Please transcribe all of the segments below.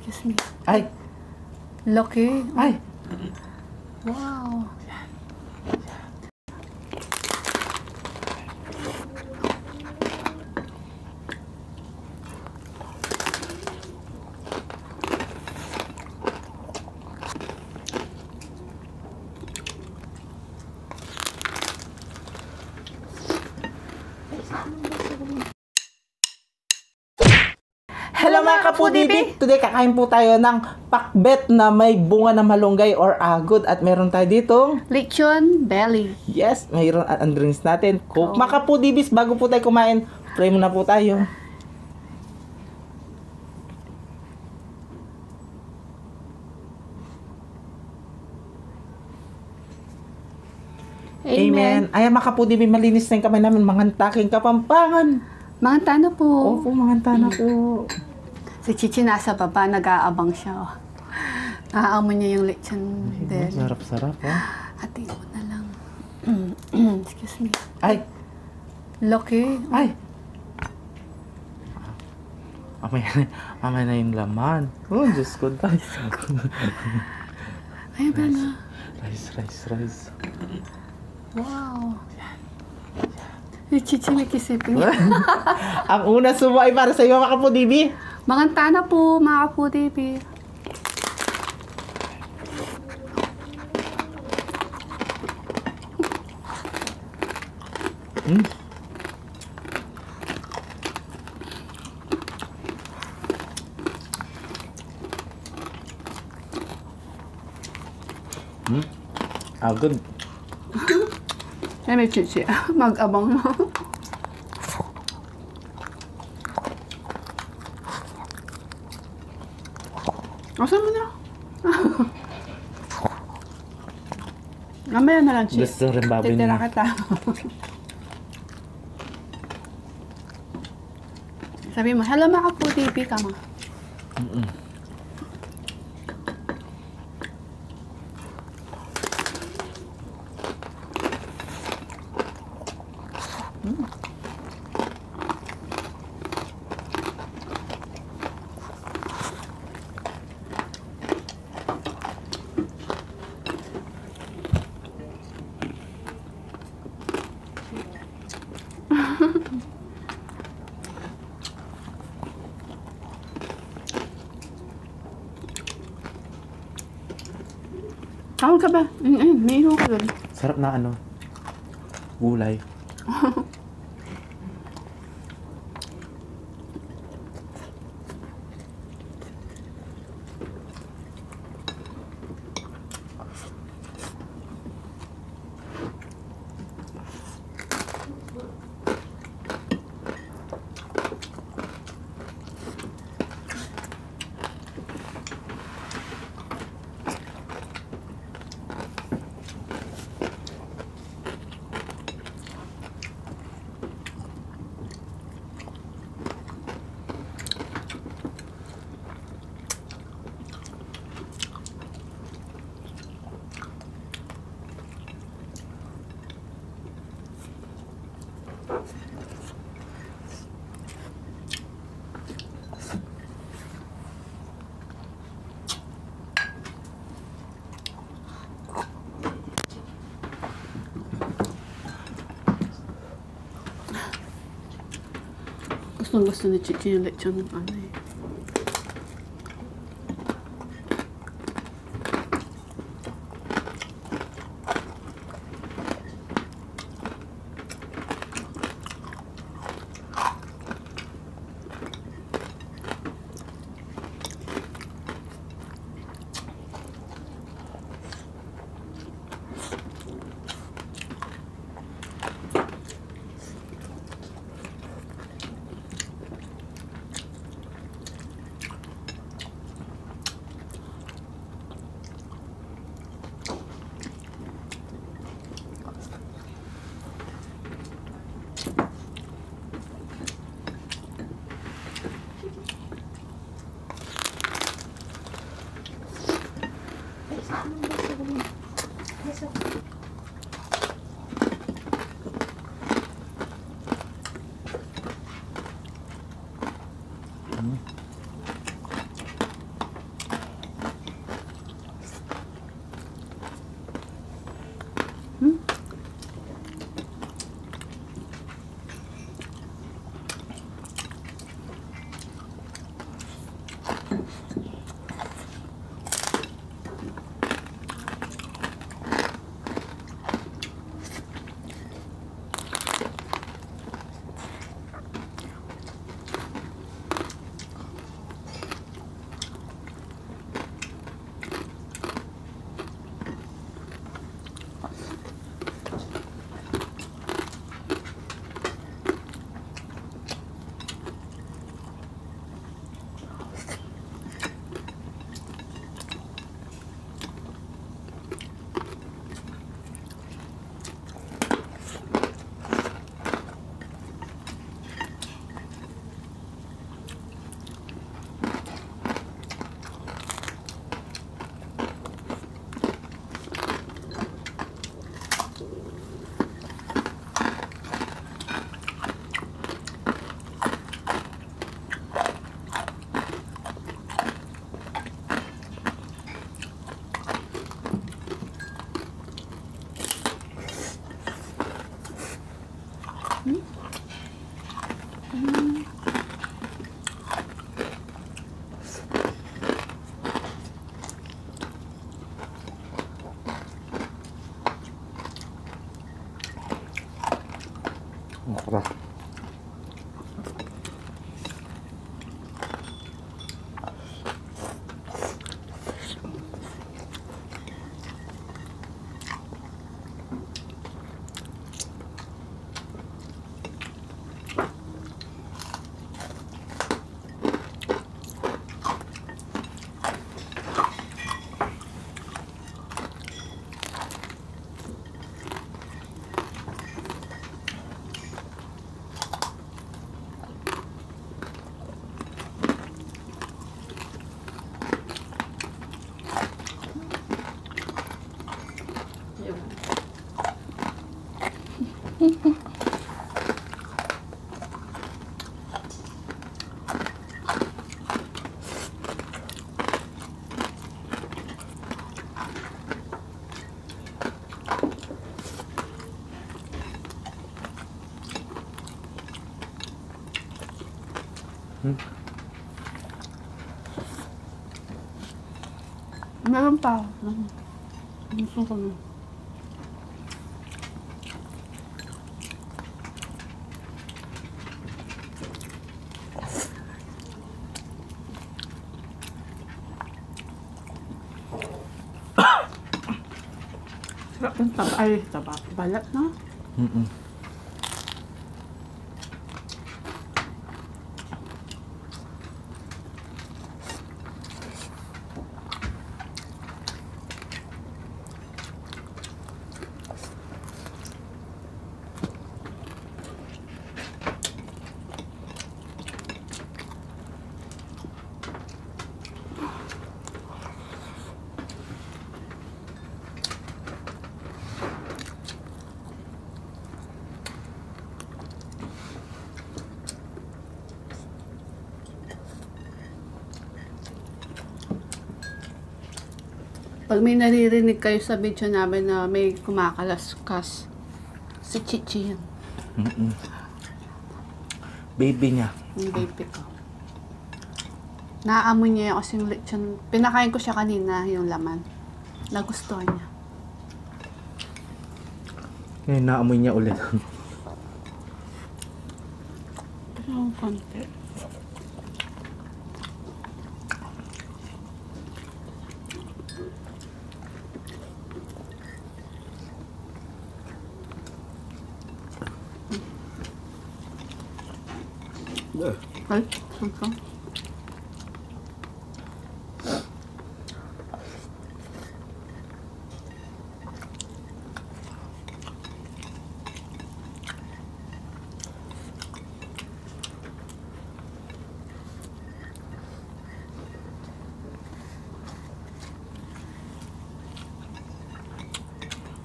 Excuse me. Ay! Laki. Ay! Wow. Hello mga kapudibi! Today kakain po tayo ng pakbet na may bunga na malunggay or agod. At meron tayo ditong Lechon belly. yes, mayroon ang drinks natin. Mga kapudibis, bago po tayo kumain, pray muna po tayo. Amen. Ay, mga kapudibi, malinis na yung kamay namin. Mangantaking Kapampangan. Manganta na po. Opo, manganta na po. Si Chichi nasa baba, nag-aabang siya. Oh. Naaamon niya yung lechon belly. Sarap-sarap, oh. Hatiin mo na lang. Excuse me. Ay! Laki. Ay! Mamaya na yung laman. Oh, Diyos ko, guys. Ay, ba na? Rice. Wow. Si Chichi nakisipin. Ang una sumo ay para sa iyo, mga kapudibi. Manganta na po, mga kapudibi. Good. Ay, may Chichi. Mag-abang mo. Asan mo na? Mamaya na lang, Chichi. Gusto rin baboy Titira niya. kita. Sabi mo, hello mga kapudibi ka mo. Tawag ka ba? May iho ka doon. Sarap na ano, gulay. Gusto ni Chichi yung lechon ng ano eh. Tara. Meron pa. Gusto ko na. Sarap ng taba. Ay, taba. Balat na. Pag may naririnig kayo sa video namin na may kumakalaskas, si Chichi yan. Baby niya. Yung baby ko. Naaamoy niya yung kasing lechon. Pinakain ko siya kanina, yung laman. Nagustuhan niya. Ngayon, naamoy niya ulit. Pero konti. Ay, sangkang.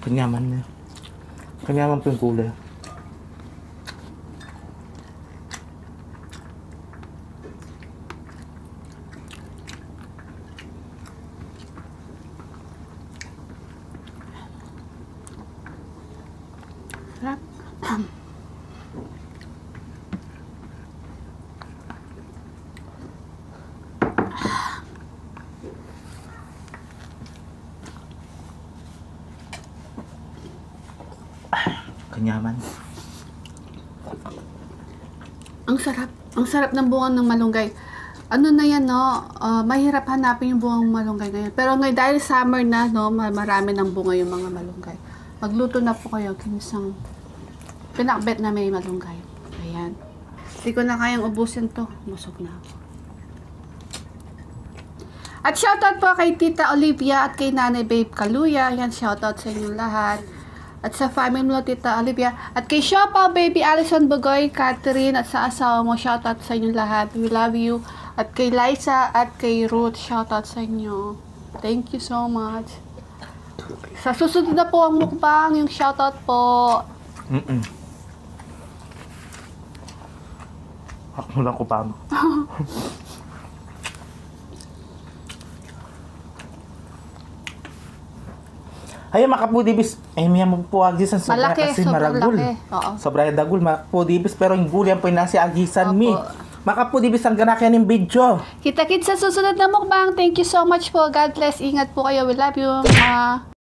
Kanyaman niya. Kanyaman po yung kulay. Sarap. Kanyaman. Ang sarap. Ang sarap ng bungang ng malunggay. Ano na yan, no? Mahirap hanapin yung bungang malunggay ngayon. Pero ngayon, dahil summer na, no? Marami ng bunga yung mga malunggay. Magluto na po kayo. Kinisang pinakbet na may malunggay. Ayan. Hindi ko na kayang ubusin to. Busog na ako. At shoutout po kay Tita Olivia at kay Nanay Babe Kaluya. Yan, shoutout sa inyong lahat. At sa family mo, Tita Olivia. At kay Siopaw, Baby Alison Bugoy, Catherine, at sa asawa mo, shoutout sa inyong lahat. We love you. At kay Liza at kay Ruth, shoutout sa inyo. Thank you so much. Sa susunod na po ang mukbang, yung shoutout po. Ako lang ko pa. Ay, makapudibis. Eh, may mapupuwag sa sobra Malaki, kasi sobrang maragul. laki. Oo. Sobra dagul, makapudibis. Pero yung gulay po yung nasi agisan mi. Opo. Makapudibis ang ganakyan ng video. Kita-kits sa susunod na mukbang. Thank you so much po. God bless. Ingat po kayo. We love you.